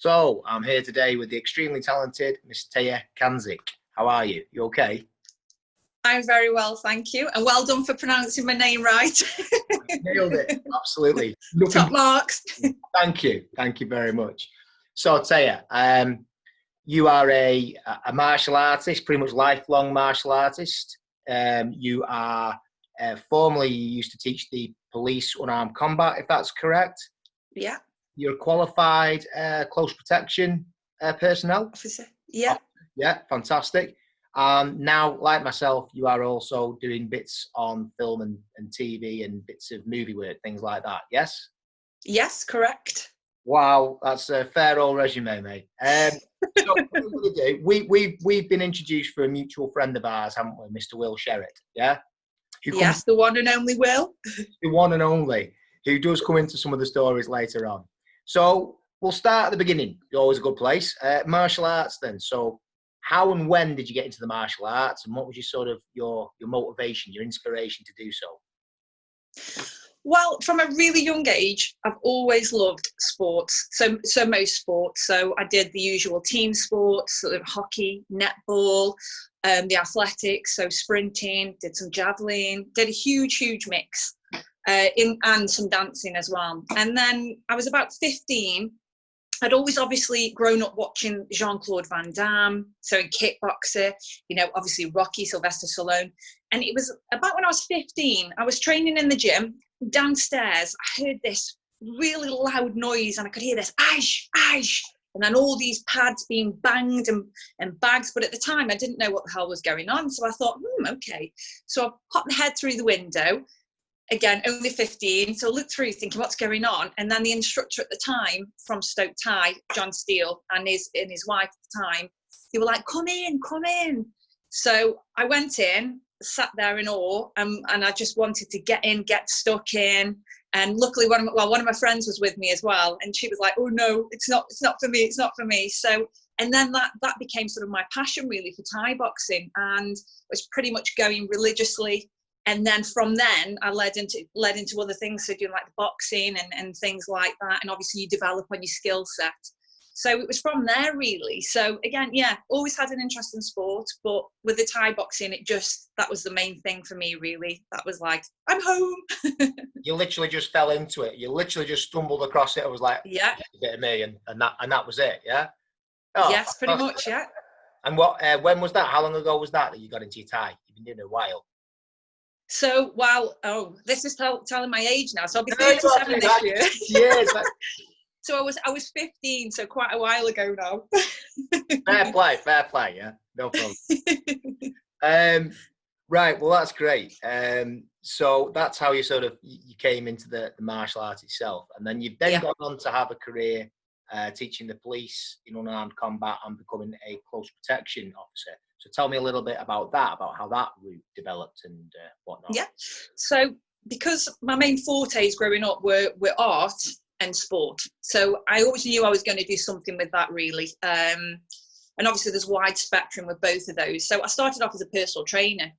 So I'm here today with the extremely talented Miss Tayah Kansik. How are you? You okay? I'm very well, thank you. And well done for pronouncing my name right. Nailed it. Absolutely. Top marks. Thank you. Thank you very much. So Tayah, you are a martial artist, pretty much lifelong martial artist. You are formerly you used to teach the police unarmed combat, if that's correct. Yeah. You're a qualified close protection personnel. Officer. Yeah. Yeah, fantastic. Now, like myself, you are also doing bits on film and TV and bits of movie work, things like that. Yes? Yes, correct. Wow, that's a fair old resume, mate. So what we're going to do, we've been introduced for a mutual friend of ours, haven't we, Mr. Will Sherritt? Yeah? Yes, the one and only Will. The one and only, who does come into some of the stories later on. So we'll start at the beginning. Always a good place. Martial arts then. So how and when did you get into the martial arts, and what was your sort of your motivation, your inspiration to do so? Well, from a really young age, I've always loved sports. So most sports. So I did the usual team sports, sort of hockey, netball, the athletics, so sprinting, did some javelin, did a huge mix. And some dancing as well. And then I was about 15. I'd always obviously grown up watching Jean-Claude Van Damme, so in kickboxer, obviously Rocky, Sylvester Stallone. And it was about when I was 15, I was training in the gym. Downstairs, I heard this really loud noise and I could hear this, ash, ash. And then all these pads being banged and bags. But at the time, I didn't know what the hell was going on. So I thought, okay. So I popped my head through the window. Again, only 15, so I looked through thinking what's going on, and then the instructor at the time from Stoke Tye, John Steele, and his wife at the time, they were like, come in. So I went in, sat there in awe, and I just wanted to get in, get stuck in. And luckily one of my friends was with me as well, and she was like, oh no, it's not for me. So, and then that became sort of my passion really for Thai boxing, and was pretty much going religiously. And then from then, I led into other things, so doing like the boxing and things like that. And obviously you develop on your skill set. So it was from there really. So again, yeah, always had an interest in sport, but with the Thai boxing, that was the main thing for me really. That was like, I'm home. You literally just fell into it. You literally just stumbled across it. It was like, yeah, a bit of me, and that was it, yeah? Oh, yes, fantastic. Pretty much, yeah. And when was that? How long ago was that you got into your Thai? You've been doing it a while. So, this is telling my age now. So I'll be 37 this year. Yes. So I was 15, so quite a while ago now. Fair play, yeah. No problem. Right, well, that's great. So that's how you you came into the martial arts itself. And then you've then gone on to have a career teaching the police in unarmed combat and becoming a close protection officer. So tell me a little bit about that, about how that route developed and whatnot. Yeah. So because my main fortes growing up were art and sport, so I always knew I was going to do something with that really. And obviously there's wide spectrum with both of those. So I started off as a personal trainer.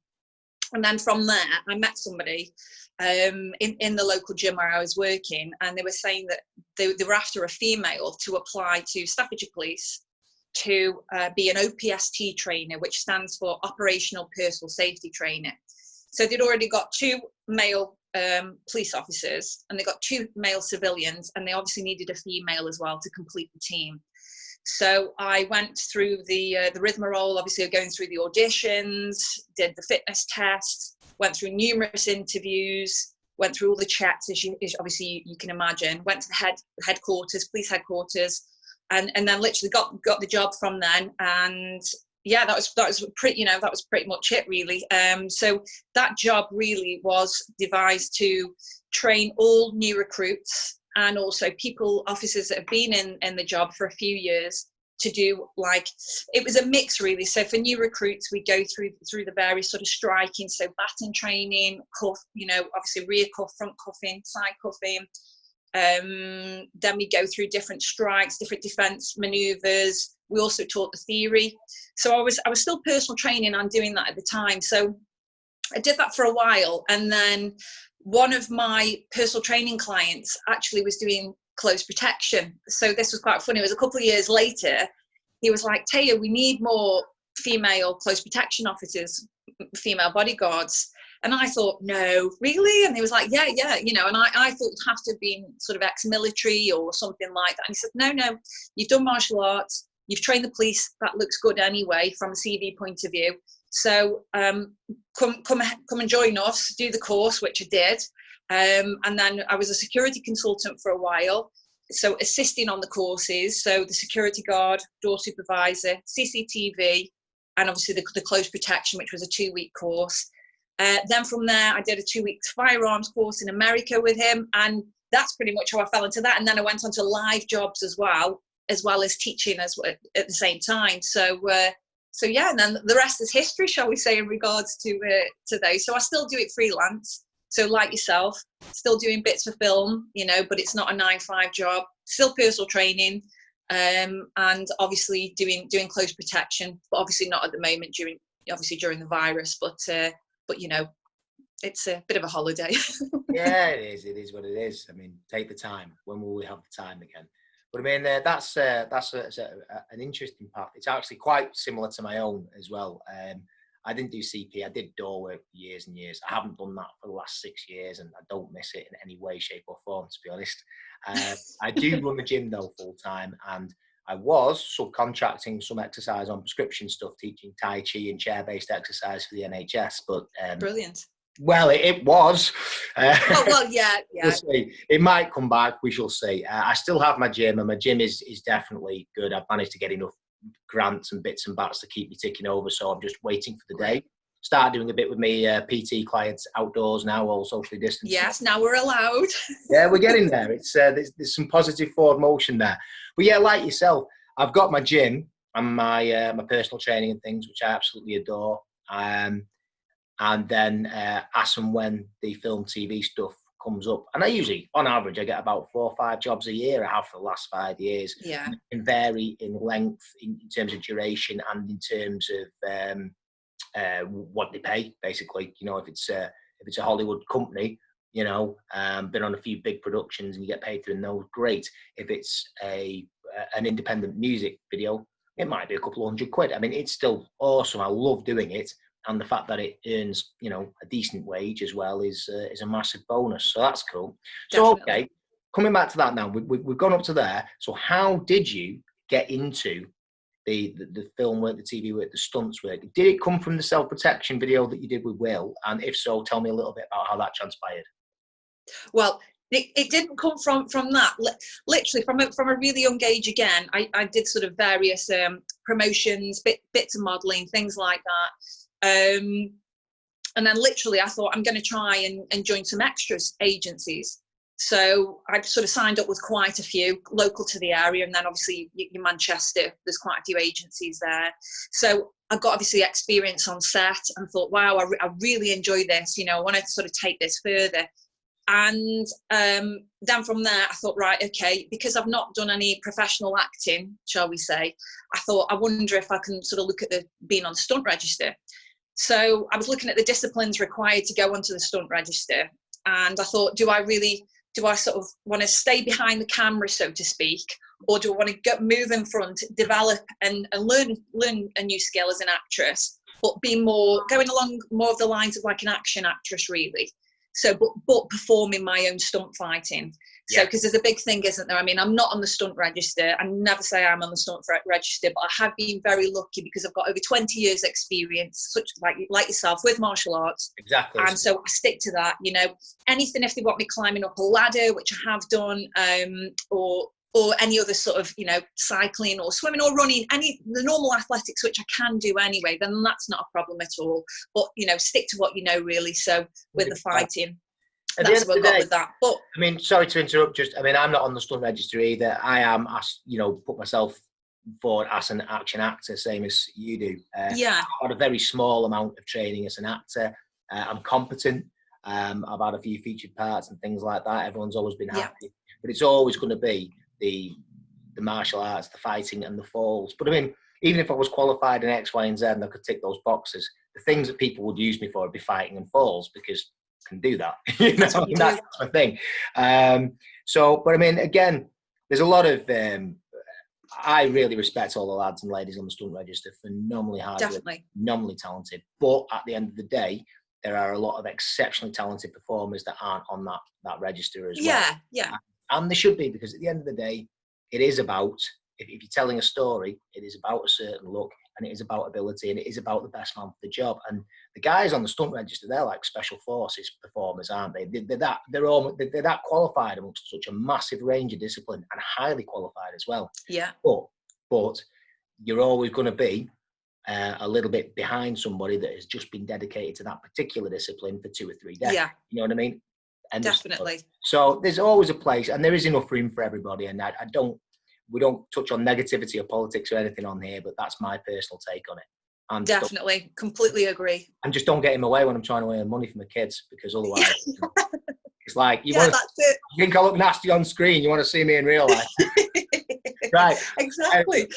And then from there, I met somebody in the local gym where I was working, and they were saying that they were after a female to apply to Staffordshire Police to be an OPST trainer, which stands for Operational Personal Safety Trainer. So they'd already got 2 male police officers, and they got 2 male civilians, and they obviously needed a female as well to complete the team. So I went through the rigmarole, obviously going through the auditions, did the fitness tests, went through numerous interviews, went through all the checks, as obviously you can imagine, went to the headquarters, police headquarters, and then literally got the job from then. And yeah, that was pretty much it really. So that job really was devised to train all new recruits and also officers that have been in the job for a few years to do, like, it was a mix really. So for new recruits, we go through the various sort of striking, so baton training, cuff, obviously rear cuff, front cuffing, side cuffing. Then we go through different strikes, different defense maneuvers. We also taught the theory. So I was still personal training and doing that at the time. So I did that for a while, and then one of my personal training clients actually was doing close protection. So this was quite funny. It was a couple of years later, he was like, Tayah, we need more female close protection officers, female bodyguards. And I thought, no, really? And he was like, yeah, you know, and I thought it would have to have been sort of ex-military or something like that. And he said, no, you've done martial arts, you've trained the police, that looks good anyway from a CV point of view. So come and join us, do the course, which I did. And then I was a security consultant for a while, so assisting on the courses, so the security guard, door supervisor, CCTV, and obviously the close protection, which was a 2-week course. Then from there, I did a 2-week firearms course in America with him, and that's pretty much how I fell into that. And then I went on to live jobs as well as teaching at the same time. So yeah, and then the rest is history, shall we say, in regards to those. So I still do it freelance. So like yourself, still doing bits for film, you know, but it's not a 9-to-5 job. Still personal training, and obviously doing close protection, but obviously not at the moment during the virus. But you know, it's a bit of a holiday. Yeah, it is. It is what it is. I mean, take the time. When will we have the time again? But I mean, that's an interesting path. It's actually quite similar to my own as well. I didn't do CP. I did door work for years and years. I haven't done that for the last 6 years, and I don't miss it in any way, shape, or form, to be honest. I do run the gym though full time, and I was subcontracting some exercise on prescription stuff, teaching Tai Chi and chair-based exercise for the NHS. But brilliant. Well, it was. Yeah. We'll see. It might come back. We shall see. I still have my gym, and my gym is definitely good. I've managed to get enough grants and bits and bats to keep me ticking over, so I'm just waiting for the day. Start doing a bit with me PT clients outdoors now, all socially distanced. Yes, now we're allowed. Yeah, we're getting there. It's there's some positive forward motion there. But yeah, like yourself, I've got my gym and my personal training and things, which I absolutely adore. And then as and when the film TV stuff comes up, and I usually, on average, I get about 4 or 5 jobs a year. I have for the last 5 years. Yeah. And it can vary in length, in terms of duration, and in terms of what they pay. Basically, you know, if it's a Hollywood company, you know, been on a few big productions and you get paid through those, great. If it's an independent music video, it might be a couple of £100. I mean, it's still awesome. I love doing it. And the fact that it earns, you know, a decent wage as well is a massive bonus. So that's cool. Definitely. So, okay, coming back to that now, we've gone up to there. So how did you get into the film work, the TV work, the stunts work? Did it come from the self-protection video that you did with Will? And if so, tell me a little bit about how that transpired. Well, it didn't come from that. Literally from a really young age. Again, I did sort of various promotions, bits of modelling, things like that. And then literally I thought I'm going to try and join some extras agencies. So I sort of signed up with quite a few local to the area, and then obviously in Manchester there's quite a few agencies there. So I got obviously experience on set and thought, wow, I really enjoy this, you know, I want to sort of take this further. And then from there I thought, right, okay, because I've not done any professional acting, shall we say, I thought, I wonder if I can sort of look at being on the stunt register. So I was looking at the disciplines required to go onto the stunt register, and I thought, do I sort of want to stay behind the camera, so to speak, or do I want to move in front, develop and learn a new skill as an actress, but be going along more of the lines of like an action actress, really. So, but performing my own stunt fighting. So, because there's a big thing, isn't there? I mean, I'm not on the stunt register. I never say I'm on the stunt register, but I have been very lucky because I've got over 20 years experience, such like yourself, with martial arts. Exactly. And so I stick to that, you know, anything if they want me climbing up a ladder, which I have done, or any other sort of, you know, cycling or swimming or running, the normal athletics, which I can do anyway, then that's not a problem at all. But, you know, stick to what you know, really. So with the fighting, that's what I got with that. But I mean, sorry to interrupt, I'm not on the stunt register either. I am, put myself forward as an action actor, same as you do. I've had a very small amount of training as an actor. I'm competent. I've had a few featured parts and things like that. Everyone's always been happy. But it's always going to be the martial arts, the fighting and the falls. But I mean, even if I was qualified in X, Y, and Z and I could tick those boxes, the things that people would use me for would be fighting and falls, because I can do that. You know, that's my thing. But I mean, again, there's a lot of I really respect all the lads and ladies on the stunt register. Phenomenally hard work, Definitely. phenomenally talented. But at the end of the day, there are a lot of exceptionally talented performers that aren't on that register as well. Yeah. And they should be, because at the end of the day, it is about, if you're telling a story, it is about a certain look, and it is about ability, and it is about the best man for the job. And the guys on the stunt register, they're like special forces performers, aren't they? They're that qualified amongst such a massive range of discipline, and highly qualified as well. Yeah. But you're always going to be a little bit behind somebody that has just been dedicated to that particular discipline for 2 or 3 days. Yeah. You know what I mean? And definitely. So there's always a place, and there is enough room for everybody. And we don't touch on negativity or politics or anything on here, but that's my personal take on it. And definitely, completely agree. And just don't get in my way when I'm trying to earn money for my kids, because otherwise, it's like you think I look nasty on screen. You want to see me in real life, right? Exactly.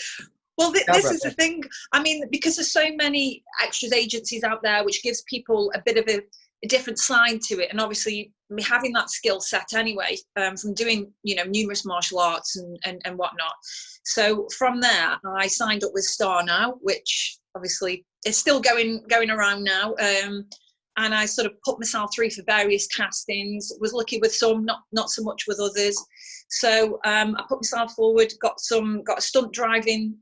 Well, this is the thing. I mean, because there's so many extras agencies out there, which gives people a bit of a different side to it, and obviously me having that skill set anyway, from doing numerous martial arts and whatnot. So from there, I signed up with Star now, which obviously is still going around now. And I sort of put myself through for various castings. Was lucky with some, not so much with others. So I put myself forward, got a stunt driving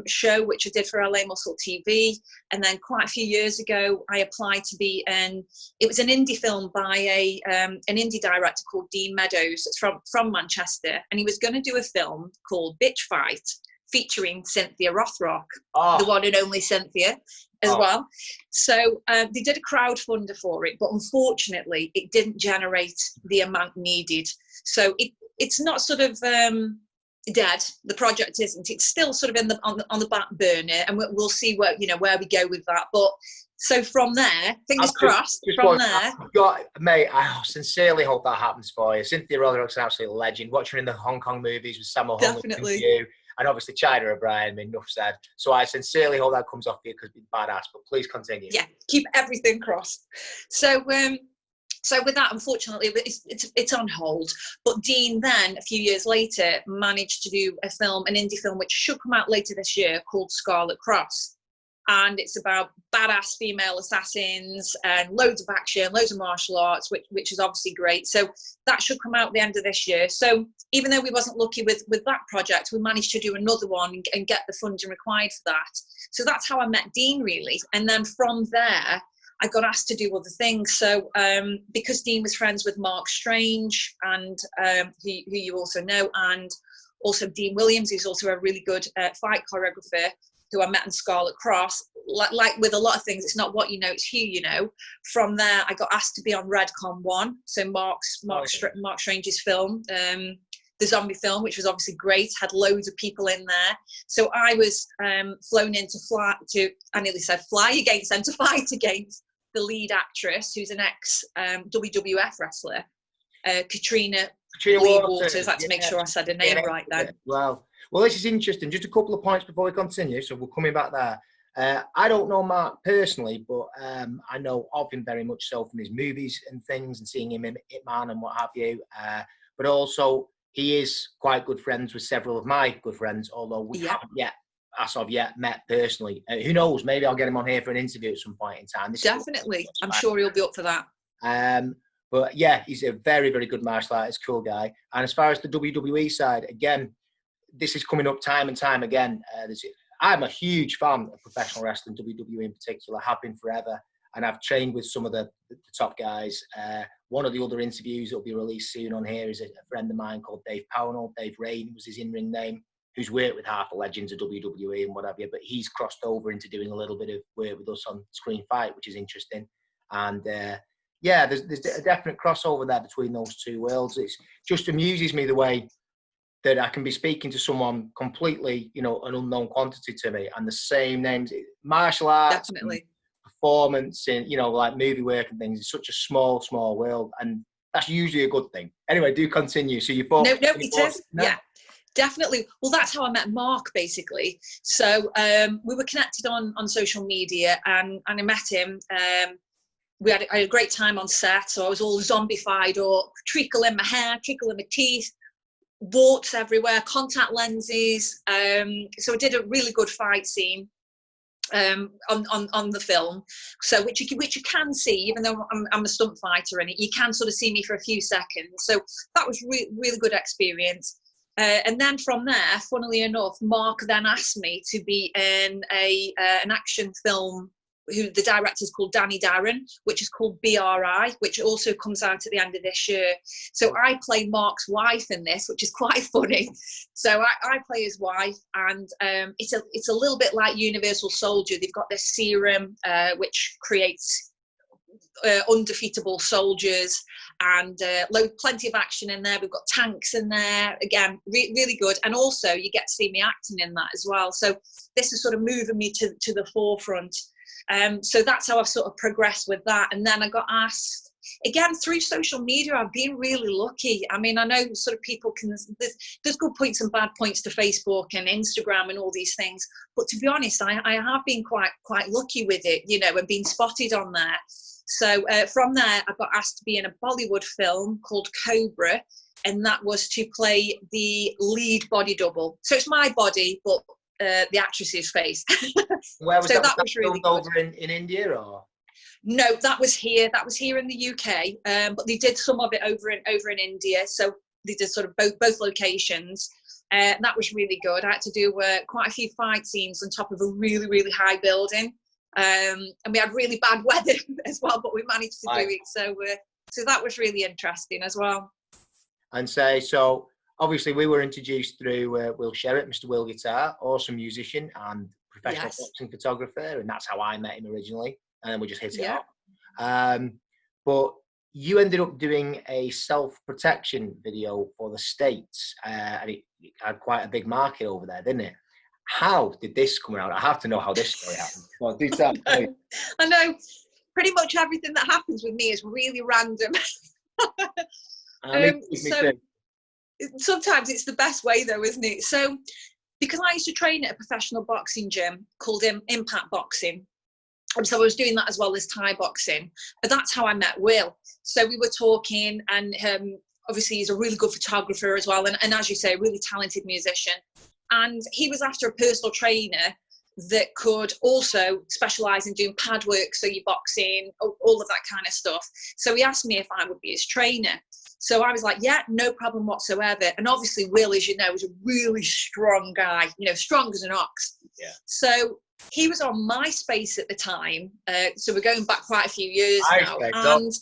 show, which I did for LA Muscle TV. And then quite a few years ago, I applied to be it was an indie film by an indie director called Dean Meadows from Manchester. And he was going to do a film called Bitch Fight, featuring Cynthia Rothrock, the one and only Cynthia as well. So they did a crowdfunder for it, but unfortunately it didn't generate the amount needed. So it's not sort of dead. The project isn't. It's still sort of on the back burner, and we'll see where we go with that. But so from there, fingers crossed. Mate, I sincerely hope that happens for you. Cynthia Rothrock's an absolute legend. Watch her in the Hong Kong movies with Sammo Hung. Definitely. And obviously China O'Brien, enough said. So I sincerely hope that comes off you, because it's badass. But please continue. Yeah, keep everything crossed. So with that, unfortunately, it's on hold. But Dean then, a few years later, managed to do an indie film, which should come out later this year, called Scarlet Cross. And it's about badass female assassins and loads of action, loads of martial arts, which is obviously great. So that should come out at the end of this year. So even though we wasn't lucky with that project, we managed to do another one and get the funding required for that. So that's how I met Dean, really. And then from there, I got asked to do other things. So because Dean was friends with Mark Strange, and who you also know, and also Dean Williams, who's also a really good fight choreographer, who I met in Scarlet Cross. Like with a lot of things, it's not what you know, it's who you know. From there, I got asked to be on Redcon 1, so Mark Strange's film, the zombie film, which was obviously great, had loads of people in there. So I was flown in to fight against the lead actress, who's an ex-WWF wrestler, Katrina Waters. I had to make sure I said her name right then. Wow. Well, this is interesting. Just a couple of points before we continue, so we're coming back there. I don't know Mark personally, but I know of him very much so from his movies and things, and seeing him in Ip Man and what have you. But also, he is quite good friends with several of my good friends, although we haven't yet, as of yet, met personally. Who knows? Maybe I'll get him on here for an interview at some point in time. Definitely. I'm sure he'll be up for that. But yeah, he's a very, very good martial artist, cool guy. And as far as the WWE side, again, this is coming up time and time again. I'm a huge fan of professional wrestling, WWE in particular, have been forever. And I've trained with some of the top guys. One of the other interviews that will be released soon on here is a friend of mine called Dave Pownell. Dave Rain was his in-ring name, who's worked with half the legends of WWE and what have you. But he's crossed over into doing a little bit of work with us on Screen Fight, which is interesting. And yeah, there's a definite crossover there between those two worlds. It just amuses me the way that I can be speaking to someone completely, an unknown quantity to me, and the same names, martial arts, definitely, performance, and like movie work and things. It's such a small world, and that's usually a good thing. Anyway, do continue. So you thought? No, it is. No? Yeah, definitely. Well, that's how I met Mark, basically. So we were connected on social media, and I met him. I had a great time on set. So I was all zombified up, treacle in my hair, treacle in my teeth. warts everywhere, contact lenses. So I did a really good fight scene on the film, so which you can see, even though I'm a stunt fighter in it, you can sort of see me for a few seconds. So that was really good experience. And then from there, funnily enough, Mark then asked me to be in an action film, who the director is called Danny Darren, which is called BRI, which also comes out at the end of this year. So I play Mark's wife in this, which is quite funny. So I play his wife, and it's a little bit like Universal Soldier. They've got this serum which creates undefeatable soldiers, and plenty of action in there. We've got tanks in there, again, really good. And also you get to see me acting in that as well. So this is sort of moving me to the forefront. So that's how I've sort of progressed with that. And then I got asked, again, through social media, I've been really lucky. I mean, I know sort of people can, there's good points and bad points to Facebook and Instagram and all these things. But to be honest, I have been quite lucky with it, you know, and been spotted on there. So from there, I got asked to be in a Bollywood film called Cobra, and that was to play the lead body double. So it's my body, but the actress's face. Where was so that? That was really good. Over in India, or? No, that was here. That was here in the UK, but they did some of it over in India. So they did sort of both locations. That was really good. I had to do quite a few fight scenes on top of a really high building. And we had really bad weather as well, but we managed to do it. So that was really interesting as well. And so obviously we were introduced through Will Sherritt, Mr. Will Guitar, awesome musician and professional boxing photographer, and that's how I met him originally, and then we just hit it off. But you ended up doing a self-protection video for the States, and it had quite a big market over there, didn't it? How did this come out? I have to know how this story happened. Well, do tell me. I know pretty much everything that happens with me is really random. Sometimes it's the best way though, isn't it? So because I used to train at a professional boxing gym called Impact Boxing, and so I was doing that as well as Thai boxing, but that's how I met Will. So we were talking, and obviously he's a really good photographer as well, and as you say, a really talented musician. And he was after a personal trainer that could also specialise in doing pad work, so your boxing, all of that kind of stuff. So he asked me if I would be his trainer. So I was like, yeah, no problem whatsoever. And obviously Will, as you know, is a really strong guy, you know, strong as an ox. Yeah. So he was on MySpace at the time. So we're going back quite a few years now. And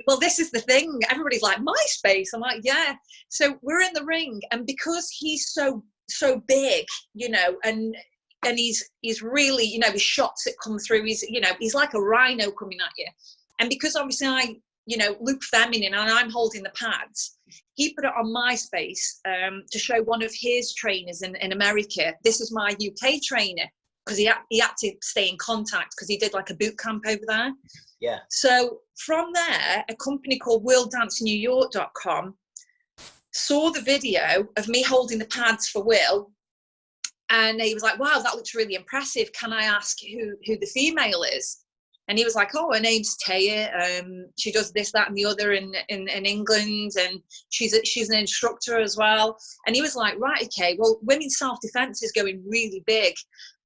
well, this is the thing. Everybody's like, MySpace? I'm like, yeah. So we're in the ring. And because he's so big, you know, and he's really, you know, his shots that come through, he's like a rhino coming at you. And because obviously I, you know, look feminine and I'm holding the pads, he put it on MySpace to show one of his trainers in America. This is my UK trainer, because he had to stay in contact because he did like a boot camp over there. Yeah. So from there, a company called WorldDanceNewYork.com saw the video of me holding the pads for Will, and he was like, wow, that looks really impressive. Can I ask who the female is? And he was like, oh, her name's Tayah. She does this, that, and the other in England, and she's an instructor as well. And he was like, right, okay, well, women's self-defense is going really big,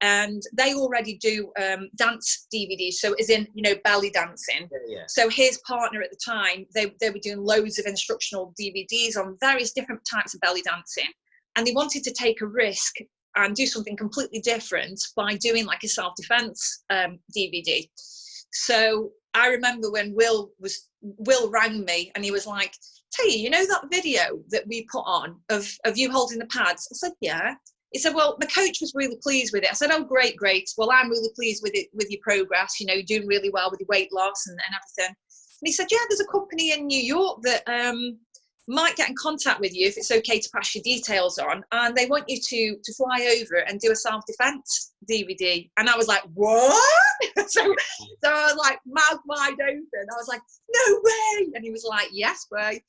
and they already do dance DVDs, so as in, you know, belly dancing. Yeah. So his partner at the time, they were doing loads of instructional DVDs on various different types of belly dancing, and they wanted to take a risk and do something completely different by doing like a self-defense DVD. So I remember when Will rang me, and he was like, Tayah, you know that video that we put on of you holding the pads? I said, yeah. He said, well, my coach was really pleased with it. I said, oh, great. Well, I'm really pleased with it, with your progress, you know, you're doing really well with your weight loss and everything. And he said, yeah, there's a company in New York that might get in contact with you if it's okay to pass your details on, and they want you to fly over and do a self-defense DVD. And I was like, what? so I was like, mouth wide open. I was like, no way. And he was like, yes way.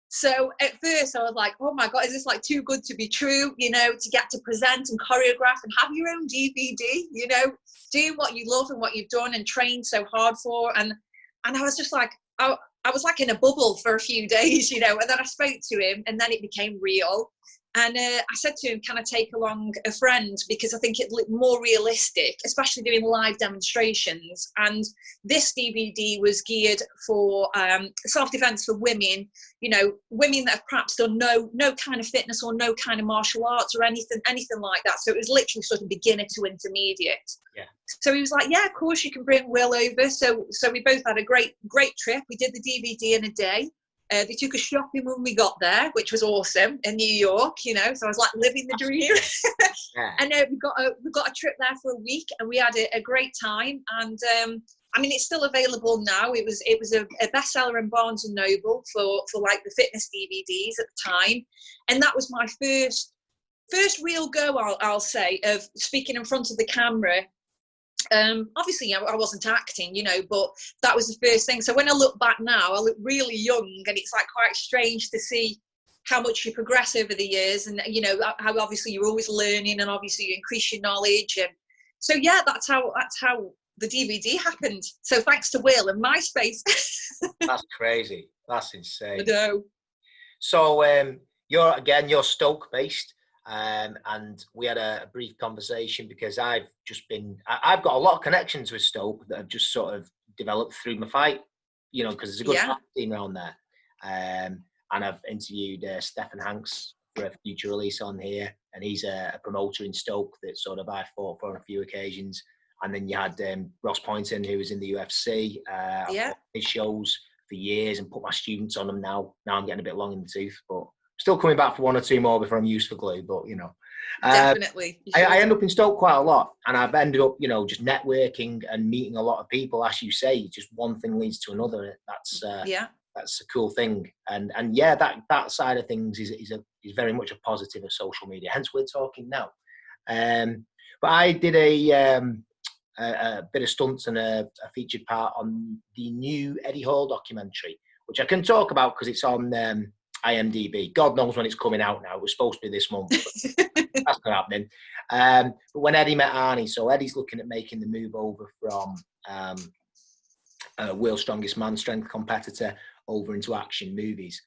So at first I was like, oh my God, is this like too good to be true, you know, to get to present and choreograph and have your own DVD, you know, doing what you love and what you've done and trained so hard for. And I was just like, I was like in a bubble for a few days, you know, and then I spoke to him and then it became real. And I said to him, can I take along a friend? Because I think it looked more realistic, especially doing live demonstrations. And this DVD was geared for self-defense for women, you know, women that have perhaps done no kind of fitness or no kind of martial arts or anything like that. So it was literally sort of beginner to intermediate. Yeah. So he was like, yeah, of course you can bring Will over. So we both had a great trip. We did the DVD in a day. They took us shopping when we got there, which was awesome, in New York, you know. So I was like living the dream. Yeah. And we got a trip there for a week, and we had a great time. And I mean, it's still available now. It was a bestseller in Barnes and Noble for like the fitness DVDs at the time, and that was my first real go, I'll say, of speaking in front of the camera. Obviously I wasn't acting, you know, but that was the first thing. So when I look back now, I look really young, and it's like quite strange to see how much you progress over the years, and you know how obviously you're always learning, and obviously you increase your knowledge. And so yeah, that's how the DVD happened. So thanks to Will and MySpace. That's crazy. That's insane. I know. So you're Stoke based. And we had a brief conversation because I've got a lot of connections with Stoke that have just sort of developed through my fight, you know, because there's a good fight team around there. And I've interviewed Stephen Hanks for a future release on here, and he's a promoter in Stoke that sort of I fought for on a few occasions. And then you had Ross Poynton, who was in the UFC. I've fought his shows for years and put my students on them now. Now I'm getting a bit long in the tooth, but still coming back for one or two more before I'm used for glue, but you know. Definitely. I end up in Stoke quite a lot, and I've ended up, you know, just networking and meeting a lot of people. As you say, just one thing leads to another. That's a cool thing, and yeah, that side of things is very much a positive of social media. Hence, we're talking now. But I did a bit of stunts and a featured part on the new Eddie Hall documentary, which I can talk about because it's on IMDb. God knows when it's coming out now. It was supposed to be this month. That's not happening. But when Eddie met Arnie, so Eddie's looking at making the move over from World's Strongest Man, strength competitor, over into action movies.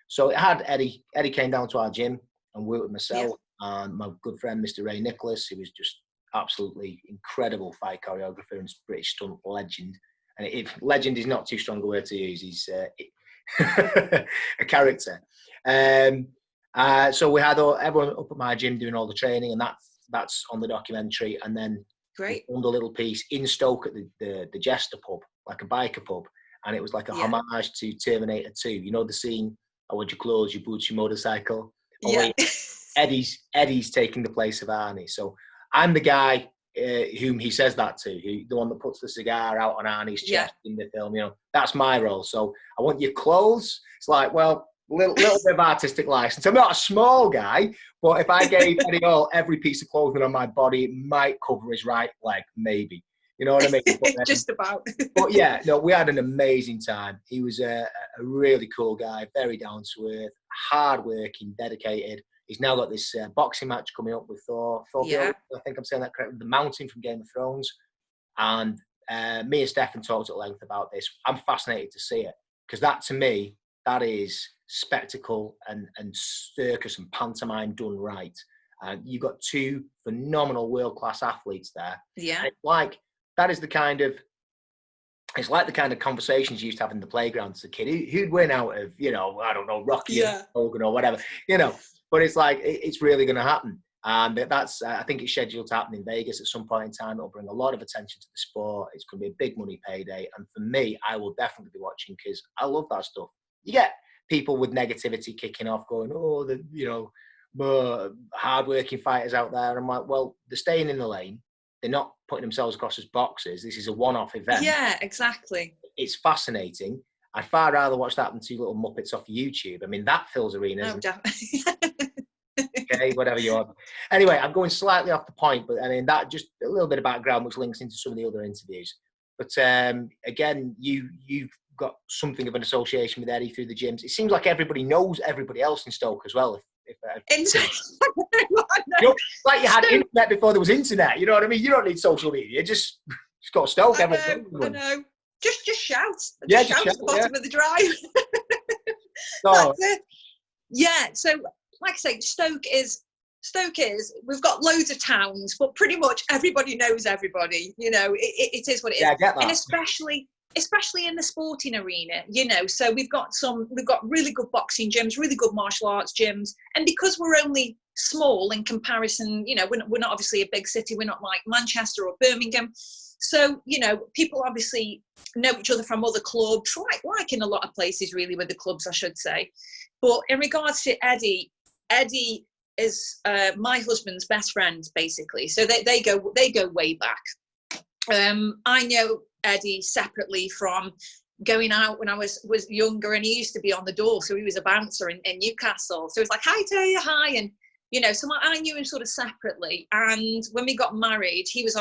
So it had Eddie. Eddie came down to our gym and worked with myself and my good friend, Mr. Ray Nicholas, who was just absolutely incredible fight choreographer and British stunt legend. And if legend is not too strong a word to use, he's a character. So we had everyone up at my gym doing all the training, and that's on the documentary. And then great on the little piece in Stoke at the Jester pub, like a biker pub, and it was like a homage to Terminator 2. You know the scene, I want your clothes, your boots, your motorcycle. Eddie's taking the place of Arnie. So I'm the guy whom he says that to, the one that puts the cigar out on Arnie's chest in the film. You know, that's my role. So I want your clothes. It's like, well, little bit of artistic license. I'm not a small guy, but if I gave Eddie Hall every piece of clothing on my body, it might cover his right leg, maybe. You know what I mean? But, just about. But yeah, no, we had an amazing time. He was a really cool guy, very down to earth, hard-working, dedicated. He's now got this boxing match coming up with Thor. I think I'm saying that correctly. The Mountain from Game of Thrones. And me and Stefan talked at length about this. I'm fascinated to see it because that, to me, that is spectacle and circus and pantomime done right. You've got two phenomenal world-class athletes there. Yeah. That is the kind of, it's like the kind of conversations you used to have in the playground as a kid. Who'd win out of, you know, I don't know, Rocky or Hogan or whatever, you know. But it's like, it's really going to happen. And that's, I think it's scheduled to happen in Vegas at some point in time. It'll bring a lot of attention to the sport. It's going to be a big money payday. And for me, I will definitely be watching because I love that stuff. You get people with negativity kicking off going, oh, hard-working fighters out there. I'm like, well, they're staying in the lane. They're not putting themselves across as boxers. This is a one-off event. Yeah, exactly. It's fascinating. I'd far rather watch that than two little Muppets off YouTube. I mean, that fills arenas. No, definitely. Okay, whatever you want. Anyway, I'm going slightly off the point, but I mean, that just a little bit of background which links into some of the other interviews. But again, you've got something of an association with Eddie through the gyms. It seems like everybody knows everybody else in Stoke as well. You know, like you had internet before there was internet. You know what I mean? You don't need social media. Just go to Stoke. I know. Just shout. Yeah, Just shout at the bottom of the drive. So, That's it. Yeah. So, like I say, Stoke is, we've got loads of towns, but pretty much everybody knows everybody. You know, it is what it is. yeah, I get that. And especially in the sporting arena, you know, so we've got really good boxing gyms, really good martial arts gyms. And because we're only small in comparison, you know, we're not obviously a big city, we're not like Manchester or Birmingham. So, you know, people obviously know each other from other clubs, like in a lot of places really with the clubs, I should say. But in regards to Eddie is my husband's best friend, basically. So they go way back. I know Eddie separately from going out when I was younger, and he used to be on the door, so he was a bouncer in Newcastle. So it was like, hi Tayah, hi, and you know, so I knew him sort of separately. And when we got married, he was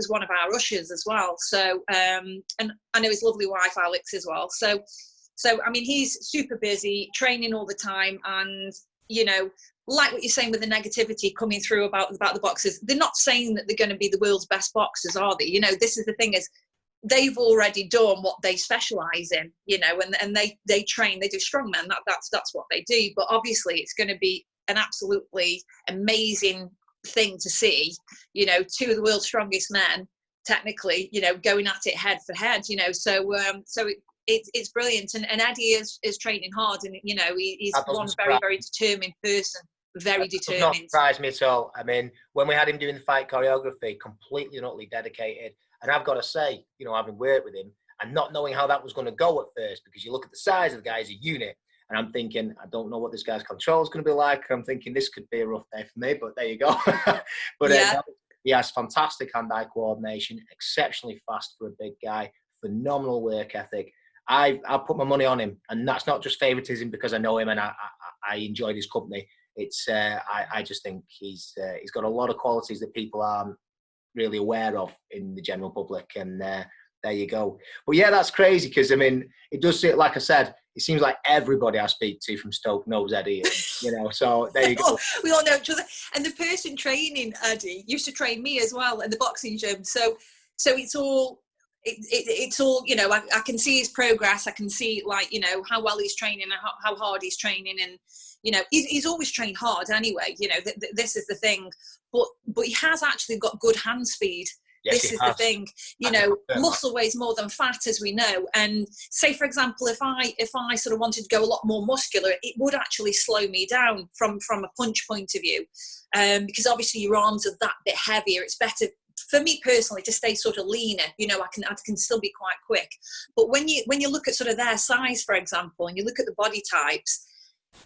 one of our ushers as well. So and I know his lovely wife Alex as well. So I mean, he's super busy, training all the time, and you know, like what you're saying with the negativity coming through about the boxers, they're not saying that they're going to be the world's best boxers, are they? You know, this is the thing, is they've already done what they specialize in, you know, and they train, they do strongman, that's what they do. But obviously it's going to be an absolutely amazing thing to see, you know, two of the world's strongest men technically, you know, going at it head for head, you know. So it's brilliant, and Eddie is training hard, and you know, he's one very, very determined person, very determined. Does not surprise me at all. I mean, when we had him doing the fight choreography, completely and utterly dedicated. And I've got to say, you know, having worked with him and not knowing how that was going to go at first, because you look at the size of the guy as a unit, and I'm thinking, I don't know what this guy's control is going to be like. I'm thinking this could be a rough day for me, but there you go. But yeah. He has fantastic hand-eye coordination, exceptionally fast for a big guy, phenomenal work ethic. I put my money on him, and that's not just favoritism because I know him and I enjoyed his company. It's I just think he's got a lot of qualities that people aren't really aware of in the general public, and there you go. But yeah, that's crazy, because I mean, it does seem, like I said, it seems like everybody I speak to from Stoke knows Eddie, and, you know, so there you go. We all know each other, and the person training Eddie used to train me as well in the boxing gym, so it's all you know, I can see his progress, I can see, like, you know, how well he's training and how hard he's training, and you know, he's always trained hard anyway, you know, this is the thing, but he has actually got good hand speed. Yes, this is the thing, you know, muscle weighs more than fat, as we know. And say, for example, if I sort of wanted to go a lot more muscular, it would actually slow me down from a punch point of view, because obviously your arms are that bit heavier. It's better for me personally to stay sort of leaner, you know. I can still be quite quick. But when you look at sort of their size, for example, and you look at the body types,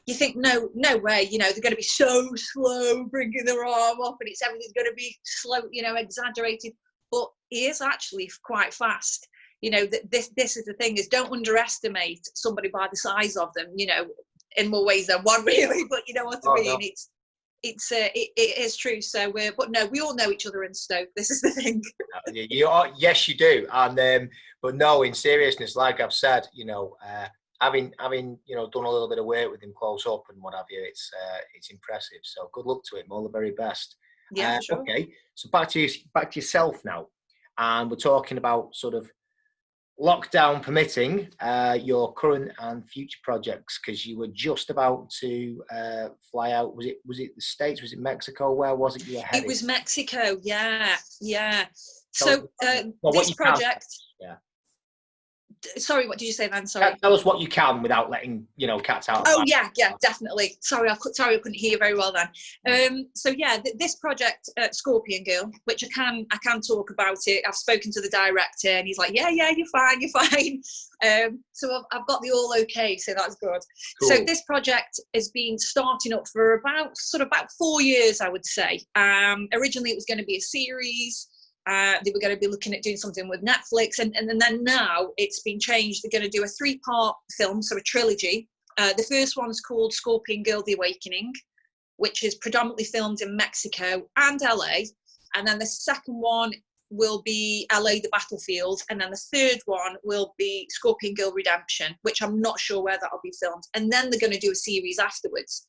you think, no way, you know, they're going to be so slow bringing their arm up, and everything's going to be slow, you know, exaggerated. But he is actually quite fast. You know, this is the thing, is don't underestimate somebody by the size of them, you know, in more ways than one, really. But you know what I mean? No. It is true. So but no, we all know each other in Stoke. This is the thing. Yes, you do. And but no, in seriousness, like I've said, you know, having you know, done a little bit of work with him close up and what have you, it's impressive. So good luck to him. All the very best. Yeah, sure. Okay, so back to yourself now, and we're talking about sort of lockdown permitting, your current and future projects, because you were just about to fly out. Was it the States? Was it Mexico? Where was it you were heading? It was Mexico. Yeah. So this project. Yeah. Sorry, what did you say then? Sorry. Tell us what you can without letting, you know, cats out. Oh yeah, definitely. Sorry, I couldn't hear very well then. So yeah, this project, Scorpion Girl, which I can talk about it. I've spoken to the director, and he's like, yeah, you're fine. So I've got the all okay, so that's good. Cool. So this project has been starting up for about 4 years, I would say. Originally, it was going to be a series. They were going to be looking at doing something with Netflix, and then now it's been changed. They're going to do a 3-part film, so a trilogy. The first one's called Scorpion Girl: The Awakening, which is predominantly filmed in Mexico and LA, and then the second one will be LA: The Battlefield, and then the third one will be Scorpion Girl: Redemption, which I'm not sure where that'll be filmed, and then they're going to do a series afterwards.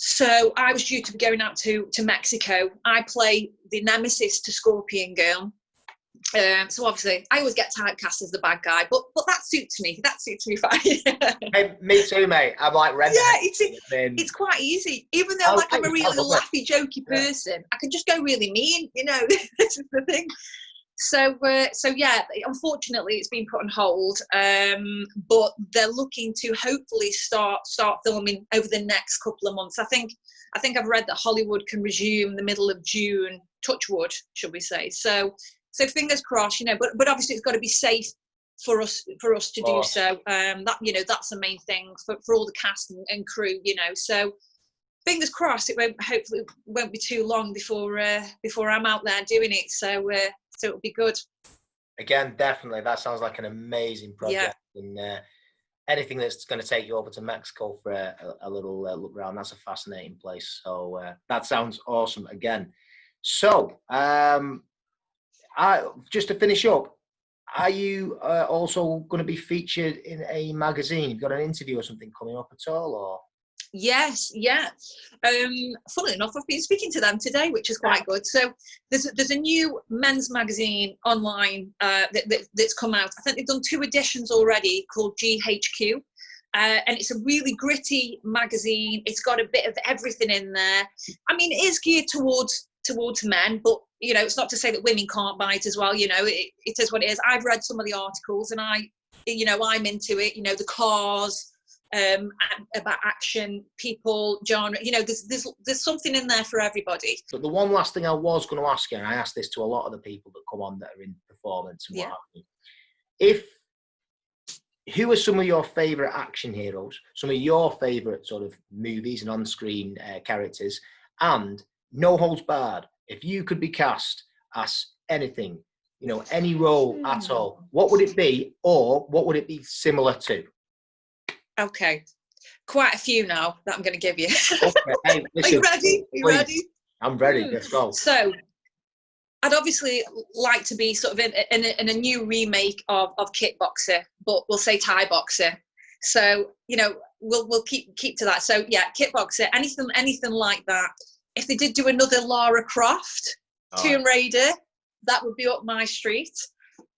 So I was due to be going out to Mexico. I play the nemesis to Scorpion Girl. So obviously, I always get typecast as the bad guy, but that suits me. That suits me fine. Hey, me too, mate. I'm like red. Yeah, it's quite easy. Even though like I'm a really laughy, jokey person, I can just go really mean. You know, this is the thing. So yeah, unfortunately, it's been put on hold. But they're looking to hopefully start filming over the next couple of months. I think I've read that Hollywood can resume the middle of June. Touch wood, should we say? So fingers crossed, you know. But obviously, it's got to be safe for us to do so. That, you know, that's the main thing for all the cast and crew, you know. So fingers crossed, hopefully won't be too long before I'm out there doing it. So it'll be good. Again, definitely, that sounds like an amazing project. Yeah. And anything that's going to take you over to Mexico for a little look around, that's a fascinating place. So that sounds awesome again. So just to finish up, are you also going to be featured in a magazine? You've got an interview or something coming up at all, or? Yes, yeah. Funnily enough, I've been speaking to them today, which is quite good. So there's a new men's magazine online that's come out. I think they've done 2 editions already called GHQ. And it's a really gritty magazine. It's got a bit of everything in there. I mean, it is geared towards men, but you know, it's not to say that women can't buy it as well. You know, it is what it is. I've read some of the articles, and I'm into it. You know, the cars, about action, people, genre. You know, there's something in there for everybody. But the one last thing I was going to ask you, and I ask this to a lot of the people that come on that are in performance and what have you, who are some of your favourite action heroes, some of your favourite sort of movies and on-screen characters, and no holds barred, if you could be cast as anything, you know, any role at all, what would it be, or what would it be similar to? Okay, quite a few now that I'm going to give you. Okay, hey, listen, are you ready? Are you ready? I'm ready. Let's go. So, I'd obviously like to be sort of in a new remake of Kickboxer, but we'll say Thai Boxer. So, you know, we'll keep to that. So yeah, Kickboxer, anything like that. If they did do another Lara Croft, Tomb Raider, that would be up my street.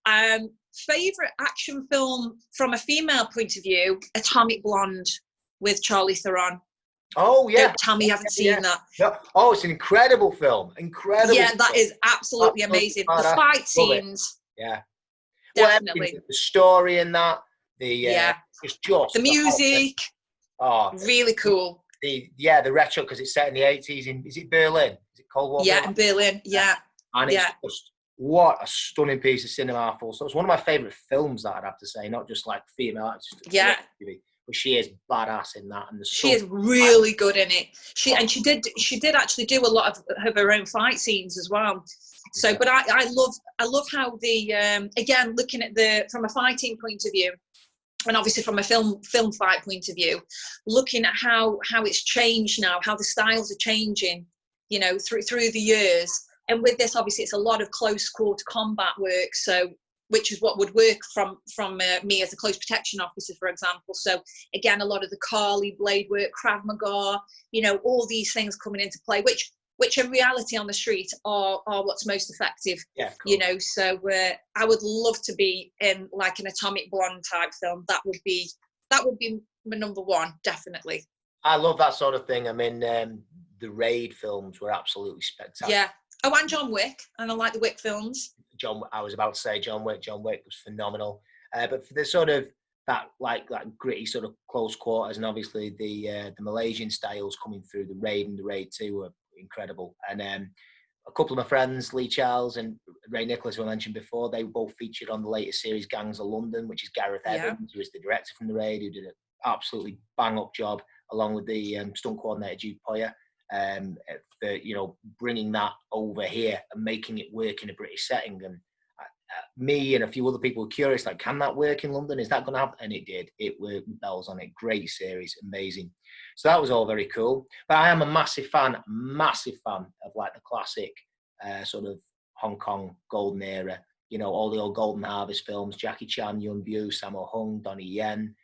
Favorite action film from a female point of view, Atomic Blonde with Charlize Theron. Oh yeah. Don't tell me you haven't seen that. No. Oh, it's an incredible film. Incredible. Yeah, that is absolutely amazing. The fight scenes. Yeah. Definitely. Well, the story in that. It's just the music. Really cool. The retro, because it's set in the 80s. Is it Berlin? Is it Cold War? Yeah, in Berlin. Yeah. And it's just, what a stunning piece of cinema. So it's one of my favourite films, that I'd have to say, not just like female actors. Yeah. But she is badass in that, and she is really good in it. She did actually do a lot of her own fight scenes as well. So, but I love how the again, looking at from a fighting point of view, and obviously from a film fight point of view, looking at how it's changed now, how the styles are changing, you know, through the years. And with this, obviously, it's a lot of close quarter combat work. So, which is what would work from me as a close protection officer, for example. So again, a lot of the Kali blade work, Krav Maga, you know, all these things coming into play, which in reality on the street are what's most effective. Yeah, cool. You know, so I would love to be in like an Atomic Blonde type film. That would be my number one, definitely. I love that sort of thing. I mean, the Raid films were absolutely spectacular. Yeah. Oh, and John Wick, and I like the Wick films. I was about to say John Wick. John Wick was phenomenal. But for the sort of that gritty sort of close quarters, and obviously the Malaysian styles coming through, the Raid and the Raid 2 were incredible. And a couple of my friends, Lee Charles and Ray Nicholas, who I mentioned before, they were both featured on the latest series, Gangs of London, which is Gareth Evans, who was the director from the Raid, who did an absolutely bang up job, along with the stunt coordinator Jude Poyer. For, you know, bringing that over here and making it work in a British setting. And me and a few other people were curious, like, can that work in London? Is that going to happen? And it did. It worked with bells on it. Great series, amazing. So that was all very cool. But I am a massive fan of like the classic sort of Hong Kong golden era. You know, all the old Golden Harvest films, Jackie Chan, Yuen Biao, Sammo Hung, Donnie Yen,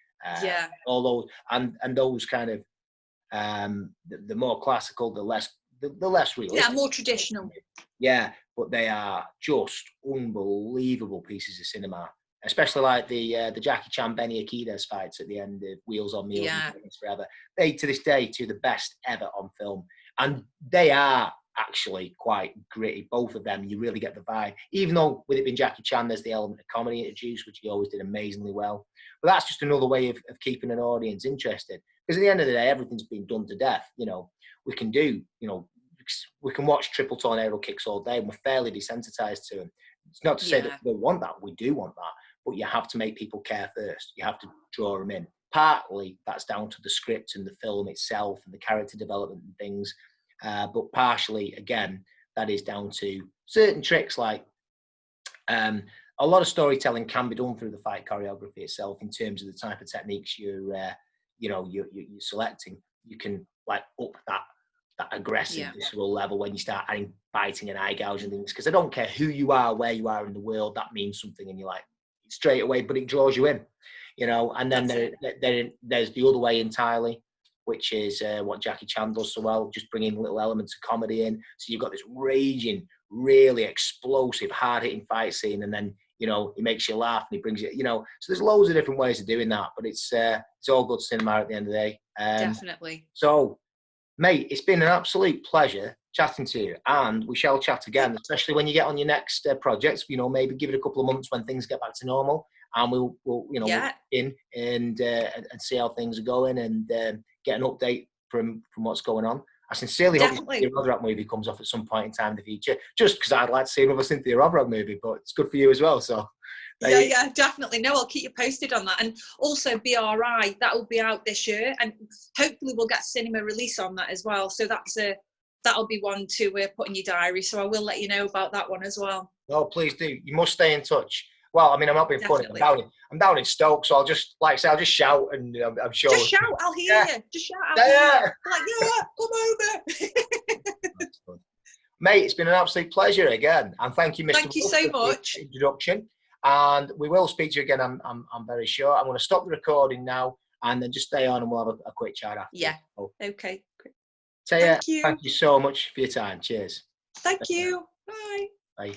all those, and those kind of the more classical, the less the less realistic. Yeah, more traditional. Yeah, but they are just unbelievable pieces of cinema. Especially like the Jackie Chan Benny Akides fights at the end of Wheels on Meals and Fitness Forever. They, to this day, two of the best ever on film. And they are actually quite gritty, both of them. You really get the vibe. Even though with it being Jackie Chan, there's the element of comedy introduced, which he always did amazingly well. But that's just another way of keeping an audience interested. Because at the end of the day, everything's been done to death. You know, we can do, you know, we can watch triple tornado kicks all day and we're fairly desensitized to them. It's not to say that we want that. We do want that. But you have to make people care first. You have to draw them in. Partly that's down to the script and the film itself and the character development and things. But partially, again, that is down to certain tricks like a lot of storytelling can be done through the fight choreography itself in terms of the type of techniques you're selecting. You can like up that aggressive visceral level when you start adding biting and eye gouging and things, because I don't care who you are, where you are in the world, that means something and you're like straight away, but it draws you in, you know. And then there's the other way entirely, which is what Jackie Chan does so well, just bringing little elements of comedy in. So you've got this raging, really explosive, hard-hitting fight scene, and then, you know, he makes you laugh and he brings you, you know. So there's loads of different ways of doing that, but it's all good cinema at the end of the day. Definitely. So, mate, it's been an absolute pleasure chatting to you, and we shall chat again, especially when you get on your next project. You know, maybe give it a couple of months when things get back to normal, and we'll you know, we'll in and see how things are going and get an update from what's going on. I sincerely hope the Rodrock movie comes off at some point in time in the future, just because I'd like to see another Cynthia Rodrock movie, but it's good for you as well. So yeah, definitely. No, I'll keep you posted on that. And also BRI, that will be out this year, and hopefully we'll get cinema release on that as well. So that'll be one to put in your diary. So I will let you know about that one as well. Oh, please do. You must stay in touch. Well, I mean, I'm not being funny. I'm down in Stoke, so I'll just, like I say, I'll just shout, and I'm sure. Just shout, I'll hear you. Just shout, I'll hear you. Like, come over. Mate, it's been an absolute pleasure again, and thank you, Mr. Thank you so much. For the introduction, and we will speak to you again. I'm very sure. I'm going to stop the recording now, and then just stay on, and we'll have a quick chat after. Yeah. Okay. Tayah, thank you so much for your time. Cheers. Thank you. Bye. Bye.